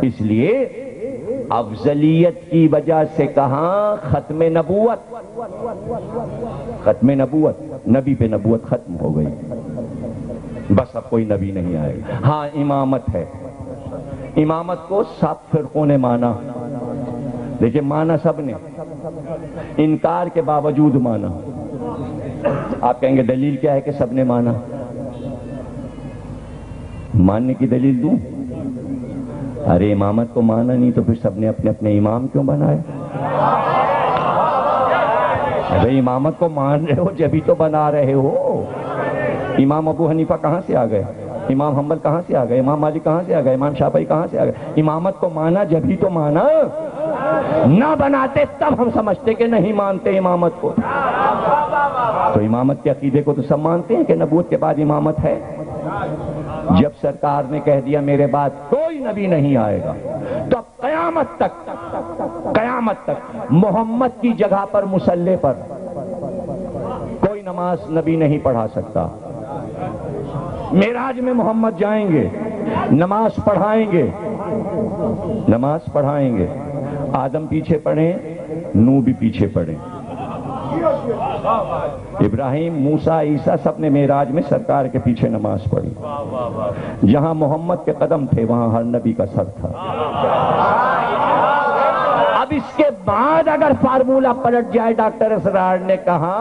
اس لیے افضلیت کی وجہ سے کہاں ختم نبوت، ختم نبوت، نبی پہ نبوت ختم ہو گئی، بس اب کوئی نبی نہیں آئے گا۔ ہاں امامت ہے، امامت کو سب فرقوں نے مانا، لیکن مانا سب نے، انکار کے باوجود مانا۔ آپ کہیں گے دلیل کیا ہے کہ سب نے مانا؟ ماننے کی دلیل دوں؟ ارے امامت کو مانا نہیں تو پھر سب نے اپنے اپنے امام کیوں بنائے؟ ارے امامت کو مان رہے ہو جبھی تو بنا رہے ہو۔ امام ابو حنیفہ کہاں سے آ گئے؟ امام حنبل کہاں سے آ گئے؟ امام مالک کہاں سے آ گئے؟ امام شافعی کہاں سے آ گئے؟ امامت کو مانا جبھی تو مانا، نہ بناتے تب ہم سمجھتے کہ نہیں مانتے امامت کو۔ تو امامت کے عقیدے کو تو سب مانتے ہیں کہ نبوت کے بعد امامت ہے۔ جب سرکار نے کہہ دیا میرے بعد کوئی نبی نہیں آئے گا، تو اب قیامت تک محمد کی جگہ پر مصلی پر کوئی نماز نبی نہیں پڑھا سکتا۔ معراج میں محمد جائیں گے، نماز پڑھائیں گے، نماز پڑھائیں گے، آدم پیچھے پڑھیں، نوح بھی پیچھے پڑھیں، ابراہیم، موسیٰ، عیسیٰ سب نے معراج میں سرکار کے پیچھے نماز پڑھی۔ جہاں محمد کے قدم تھے وہاں ہر نبی کا سر تھا۔ اب اس کے بعد اگر فارمولہ پلٹ جائے، ڈاکٹر اسرار نے کہا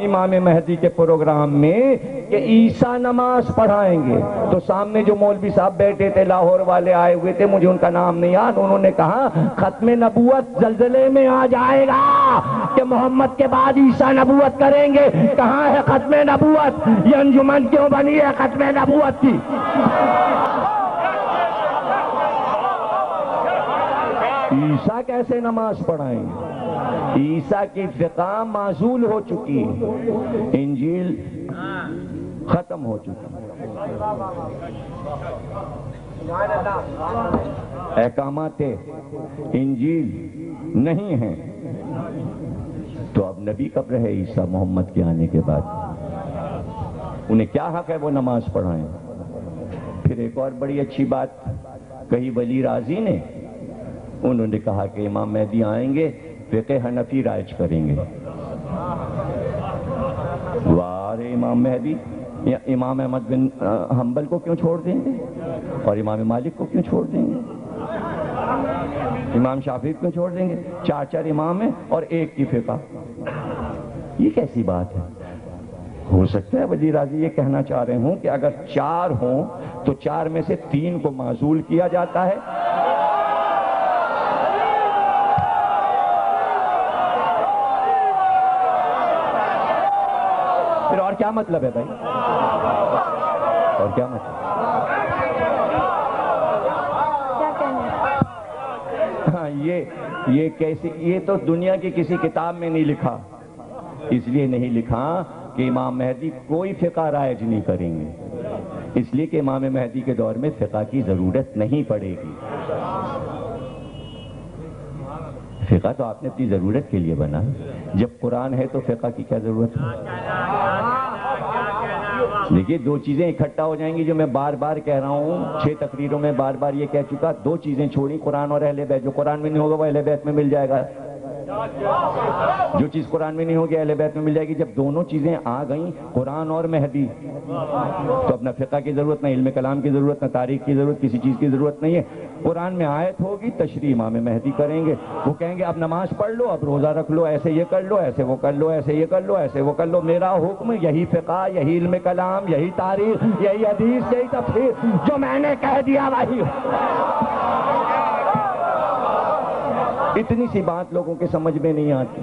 امام مہدی کے پروگرام میں کہ عیسیٰ نماز پڑھائیں گے، تو سامنے جو مولوی صاحب بیٹھے تھے لاہور والے آئے ہوئے تھے، مجھے ان کا نام نہیں یاد، انہوں نے کہا ختم نبوت زلزلے میں آ جائے گا کہ محمد کے بعد عیسیٰ نبوت کریں گے۔ کہاں ہے ختم نبوت؟ یہ انجمن کیوں بنی ہے ختم نبوت کی؟ عیسیٰ کیسے نماز پڑھائیں گے؟ عیسیٰ کی فقہ معزول ہو چکی، انجیل ختم ہو چکی، احکامات انجیل نہیں ہیں، تو اب نبی کب رہے عیسیٰ محمد کے آنے کے بعد؟ انہیں کیا حق ہے وہ نماز پڑھائیں؟ پھر ایک اور بڑی اچھی بات کہی ولی راضی نے، انہوں نے کہا کہ امام مہدی آئیں گے فقہ حنفی رائج کریں گے۔ وار امام مہدی، امام احمد بن حنبل کو کیوں چھوڑ دیں گے؟ اور امام مالک کو کیوں چھوڑ دیں گے؟ امام شافعی کو کیوں چھوڑ دیں گے؟ چار چار امام ہیں اور ایک کی فقہ، یہ کیسی بات ہے؟ ہو سکتا ہے ولی راضی یہ کہنا چاہ رہے ہوں کہ اگر چار ہوں تو چار میں سے تین کو معزول کیا جاتا ہے۔ پھر اور کیا مطلب ہے بھائی؟ اور کیا مطلب؟ ہاں یہ کیسی، یہ تو دنیا کی کسی کتاب میں نہیں لکھا، اس لیے نہیں لکھا کہ امام مہدی کوئی فقہ رائج نہیں کریں گے، اس لیے کہ امام مہدی کے دور میں فقہ کی ضرورت نہیں پڑے گی۔ فقہ تو آپ نے اپنی ضرورت کے لیے بنا، جب قرآن ہے تو فقہ کی کیا ضرورت ہے؟ دیکھیے دو چیزیں اکٹھا ہو جائیں گی، جو میں بار بار کہہ رہا ہوں، 6 تقریروں میں بار بار یہ کہہ چکا، دو چیزیں چھوڑی، قرآن اور اہل بیت۔ جو قرآن میں نہیں ہوگا وہ اہل بیت میں مل جائے گا، جو چیز قرآن میں نہیں ہوگی اہل بیت میں مل جائے گی۔ جب دونوں چیزیں آ گئیں، قرآن اور مہدی، تو اپنا فقہ کی ضرورت، نہ علم کلام کی ضرورت، نہ تاریخ کی ضرورت، کسی چیز کی ضرورت نہیں ہے۔ قرآن میں آیت ہوگی، تشریح امام مہدی کریں گے، وہ کہیں گے اب نماز پڑھ لو، اب روزہ رکھ لو، ایسے یہ کر لو، ایسے وہ کر لو، ایسے یہ کر لو، ایسے وہ کر لو، میرا حکم یہی فقہ، یہی علم کلام، یہی تاریخ، یہی حدیث، یہی تفسیر، جو میں نے کہہ دیا وہی۔ اتنی سی بات لوگوں کے سمجھ میں نہیں آتی،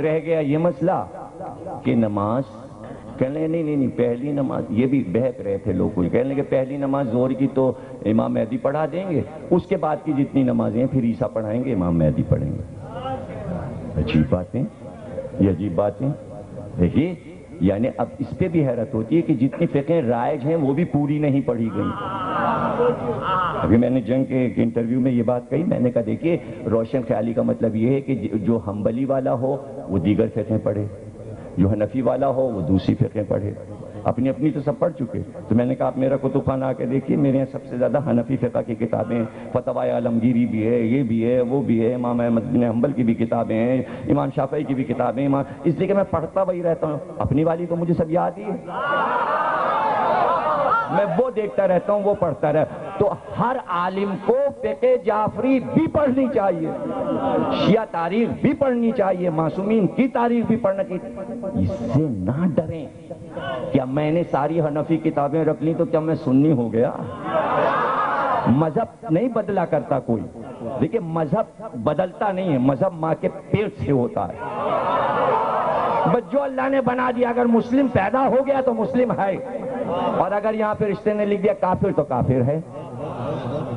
رہ گیا یہ مسئلہ کہ نماز، کہنے نہیں پہلی نماز، یہ بھی بہک رہے تھے لوگ، کہنے کہ پہلی نماز ظہر کی تو امام مہدی پڑھا دیں گے، اس کے بعد کی جتنی نمازیں ہیں پھر عیسیٰ پڑھائیں گے، امام مہدی پڑھیں گے۔ عجیب باتیں، یہ عجیب باتیں دیکھیے، یعنی اب اس پہ بھی حیرت ہوتی ہے کہ جتنی فقہیں رائج ہیں وہ بھی پوری نہیں پڑھی گئی۔ ابھی میں نے جنگ کے ایک انٹرویو میں یہ بات کہی، میں نے کہا دیکھیے روشن خیالی کا مطلب یہ ہے کہ جو حنبلی والا ہو وہ دیگر فقہیں پڑھے، جو حنفی والا ہو وہ دوسری فقہیں پڑھے، اپنی اپنی تو سب پڑھ چکے. تو میں نے کہا آپ میرا کتب خانہ آ کے دیکھیے، میرے یہاں سب سے زیادہ حنفی فقہ کی کتابیں، فتاوی عالمگیری بھی ہے، یہ بھی ہے، وہ بھی ہے، امام احمد بن حنبل کی بھی کتابیں ہیں، امام شافعی کی بھی کتابیں، اس لیے کہ میں پڑھتا وہی رہتا ہوں. اپنی والی تو مجھے سب یاد ہی ہے، میں وہ دیکھتا رہتا ہوں، وہ پڑھتا رہتا. تو ہر عالم کو فقہ جعفری بھی پڑھنی چاہیے، شیعہ تاریخ بھی پڑھنی چاہیے، معصومین کی تاریخ بھی پڑھنا چاہیے. اس سے نہ ڈریں. کیا میں نے ساری حنفی کتابیں رکھ لی تو کیا میں سنی ہو گیا؟ مذہب نہیں بدلا کرتا کوئی. دیکھیں مذہب بدلتا نہیں ہے، مذہب ماں کے پیٹ سے ہوتا ہے. بس جو اللہ نے بنا دیا، اگر مسلم پیدا ہو گیا تو مسلم ہے، اور اگر یہاں پہ رشتے نے لکھ دیا کافر تو کافر ہے.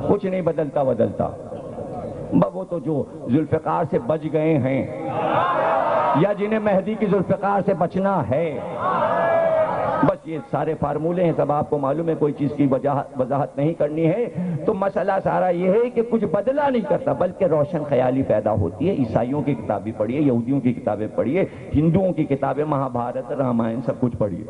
کچھ نہیں بدلتا. وہ تو جو ذوالفقار سے بچ گئے ہیں یا جنہیں مہدی کی ذوالفقار سے بچنا ہے، بس یہ سارے فارمولے ہیں، سب آپ کو معلوم ہے، کوئی چیز کی وضاحت نہیں کرنی ہے. تو مسئلہ سارا یہ ہے کہ کچھ بدلا نہیں کرتا، بلکہ روشن خیالی پیدا ہوتی ہے. عیسائیوں کی کتابیں پڑھیے، یہودیوں کی کتابیں پڑھیے، ہندوؤں کی کتابیں، مہابھارت، رامائن، سب کچھ پڑھیے،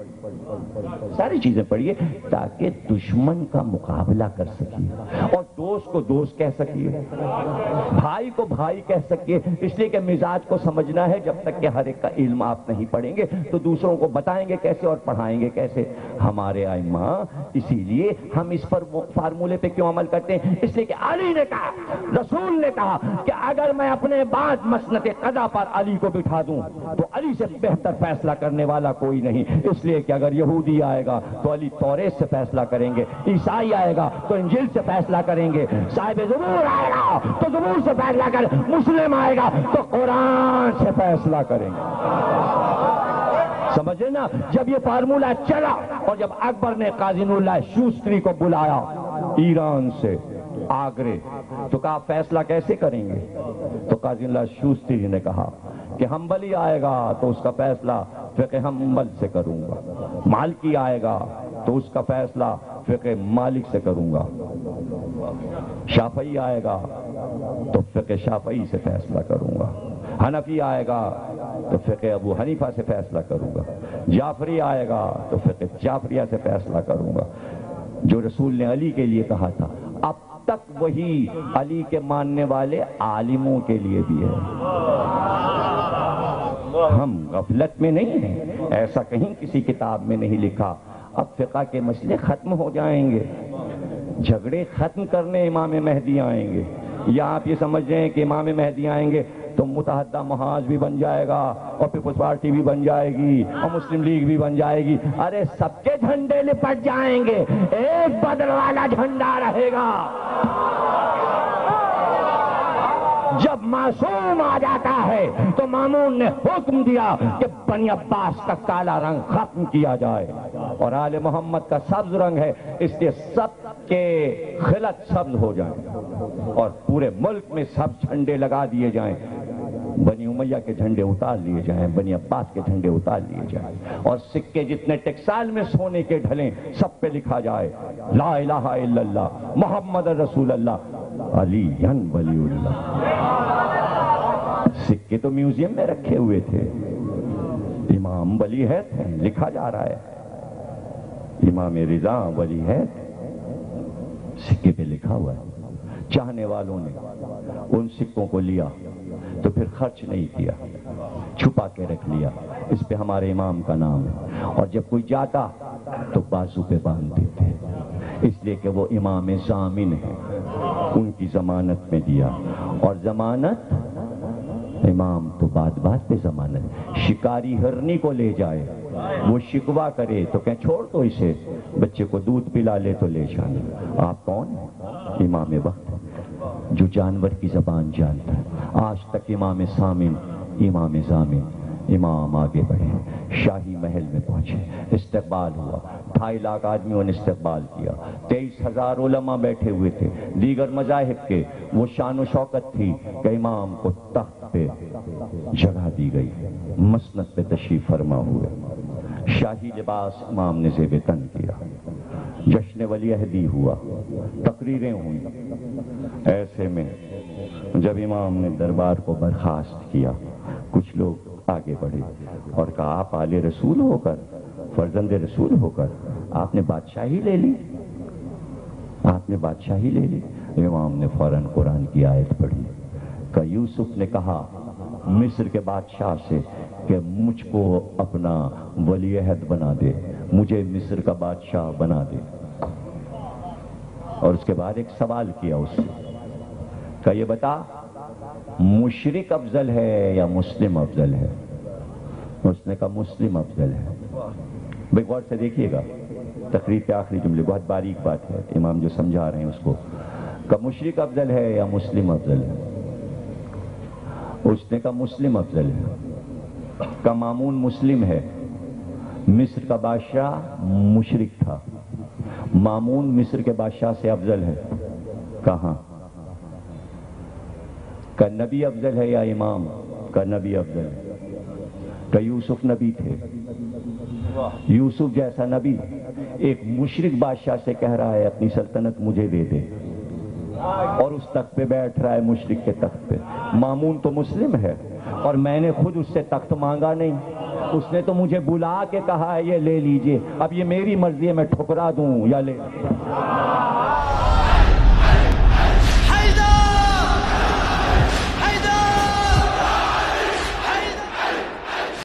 ساری چیزیں پڑھیے، تاکہ دشمن کا مقابلہ کر سکیے اور دوست کو دوست کہہ سکیے، بھائی کو بھائی کہہ سکیے. اس لیے کہ مزاج کو سمجھنا ہے. جب تک کہ ہر ایک کا علم آپ نہیں پڑھیں گے تو دوسروں کو بتائیں گے کیسے اور پڑھائیں گے کیسے؟ ہمارے ائمہ، اسی لیے ہم اس پر فارمولے پہ کیوں عمل کرتے ہیں؟ اس لیے کہ علی نے کہا، رسول نے کہا کہ اگر میں اپنے بعد مسند قضا پر علی کو بٹھا دوں تو علی سے بہتر فیصلہ کرنے والا کوئی نہیں. اس لیے کہ اگر یہودی آئے گا تو علی توریت سے فیصلہ کریں گے، عیسائی آئے گا تو انجیل سے فیصلہ کریں گے، صاحب زبور آئے گا تو زبور سے فیصلہ کریں گے، مسلم آئے گا تو قرآن سے فیصلہ کریں گے. سمجھے نا؟ جب یہ فارمولہ چلا اور جب اکبر نے قاضی نور اللہ شوستری کو بلایا ایران سے آگرے، تو کہا فیصلہ کیسے کریں گے؟ تو قاضی نور اللہ شوستری نے کہا کہ حنبلی آئے گا تو اس کا فیصلہ فقہ حنبل سے کروں گا، مالکی آئے گا تو اس کا فیصلہ فقہ مالک سے کروں گا، شافعی آئے گا تو فقہ شافعی سے فیصلہ کروں گا، حنفی آئے گا تو فقہ ابو حنیفہ سے فیصلہ کروں گا، جعفری آئے گا تو فقہ جعفریہ سے فیصلہ کروں گا. جو رسول نے علی کے لیے کہا تھا، اب تک وہی علی کے ماننے والے عالموں کے لیے بھی ہے. ہم غفلت میں نہیں ہیں، ایسا کہیں کسی کتاب میں نہیں لکھا. اب فقہ کے مسئلے ختم ہو جائیں گے، جھگڑے ختم کرنے امام مہدی آئیں گے. یا آپ یہ سمجھ رہے ہیں کہ امام مہدی آئیں گے تو متحدہ محاذ بھی بن جائے گا اور پیپلز پارٹی بھی بن جائے گی اور مسلم لیگ بھی بن جائے گی؟ ارے سب کے جھنڈے لپٹ جائیں گے، ایک بدر والا جھنڈا رہے گا. جب معصوم آ جاتا ہے تو مامون نے حکم دیا کہ بنی عباس کا کالا رنگ ختم کیا جائے اور آل محمد کا سبز رنگ ہے، اس لیے سب کے خلط سبز ہو جائیں اور پورے ملک میں سب جھنڈے لگا دیے جائیں. بنی امیہ کے جھنڈے اتار لیے جائیں، بنی عباس کے جھنڈے اتار لیے جائیں، اور سکے جتنے ٹیکسال میں سونے کے ڈھلیں سب پہ لکھا جائے لا الہ الا اللہ محمد رسول اللہ علی ولی اللہ. سکے تو میوزیم میں رکھے ہوئے تھے، امام ولی ہے، لکھا جا رہا ہے امام رضا ولی ہے، سکے پہ لکھا ہوا ہے. چاہنے والوں نے ان سکوں کو لیا تو پھر خرچ نہیں کیا، چھپا کے رکھ لیا، اس پہ ہمارے امام کا نام ہے، اور جب کوئی جاتا تو بازو پہ باندھ دیتے، اس لیے کہ وہ امام ضامن ہے، ان کی ضمانت میں دیا. اور ضمانت امام تو بات بات پہ ضمانت. شکاری ہرنی کو لے جائے، وہ شکوا کرے تو کہیں چھوڑ دو اسے، بچے کو دودھ پلا لے تو لے جانے. آپ کون ہیں؟ امام وقت، جو جانور کی زبان جانتا ہے. آج تک امام ضامن، امام ضامن. امام آگے بڑھے، شاہی محل میں پہنچے، استقبال ہوا، 2.5 لاکھ آدمیوں نے استقبال کیا، 23,000 علماء بیٹھے ہوئے تھے دیگر مذاہب کے. وہ شان و شوکت تھی کہ امام کو تخت پہ جگہ دی گئی، مسند پہ تشریف فرما ہوئے، شاہی لباس امام نے زیب تن کیا، جشن ولی عہدی ہوا، تقریریں ہوئیں. ایسے میں جب امام نے دربار کو برخاست کیا، کچھ لوگ آگے بڑھے اور کہا آپ آل رسول ہو کر فرزند رسول ہو کر آپ نے بادشاہی لے لی، آپ نے بادشاہی لے لی۔ امام نے فوراً قرآن کی آیت پڑھی کہ یوسف نے کہا مصر کے بادشاہ سے کہ مجھ کو اپنا ولی عہد بنا دے، مجھے مصر کا بادشاہ بنا دے۔ اور اس کے بعد ایک سوال کیا اس سے کہ یہ بتا مشرک افضل ہے یا مسلم افضل ہے؟ اس نے کہا مسلم افضل ہے۔ بھئی غور سے دیکھیے گا، تقریر کے آخری جملے بہت باریک بات ہے، امام جو سمجھا رہے ہیں اس کو کہ مشرک افضل ہے یا مسلم افضل ہے؟ اس نے کہا مسلم افضل ہے۔ کہ مامون مسلم ہے، مصر کا بادشاہ مشرک تھا، مامون مصر کے بادشاہ سے افضل ہے؟ کہاں؟ کہ نبی افضل ہے یا امام؟ کہ نبی افضل ہے۔ کہ یوسف نبی تھے، یوسف جیسا نبی ایک مشرک بادشاہ سے کہہ رہا ہے اپنی سلطنت مجھے دے دے، اور اس تخت پہ بیٹھ رہا ہے مشرک کے تخت پہ۔ مامون تو مسلم ہے اور میں نے خود اس سے تخت مانگا نہیں، اس نے تو مجھے بلا کے کہا ہے یہ لے لیجئے، اب یہ میری مرضی ہے میں ٹھکرا دوں یا لے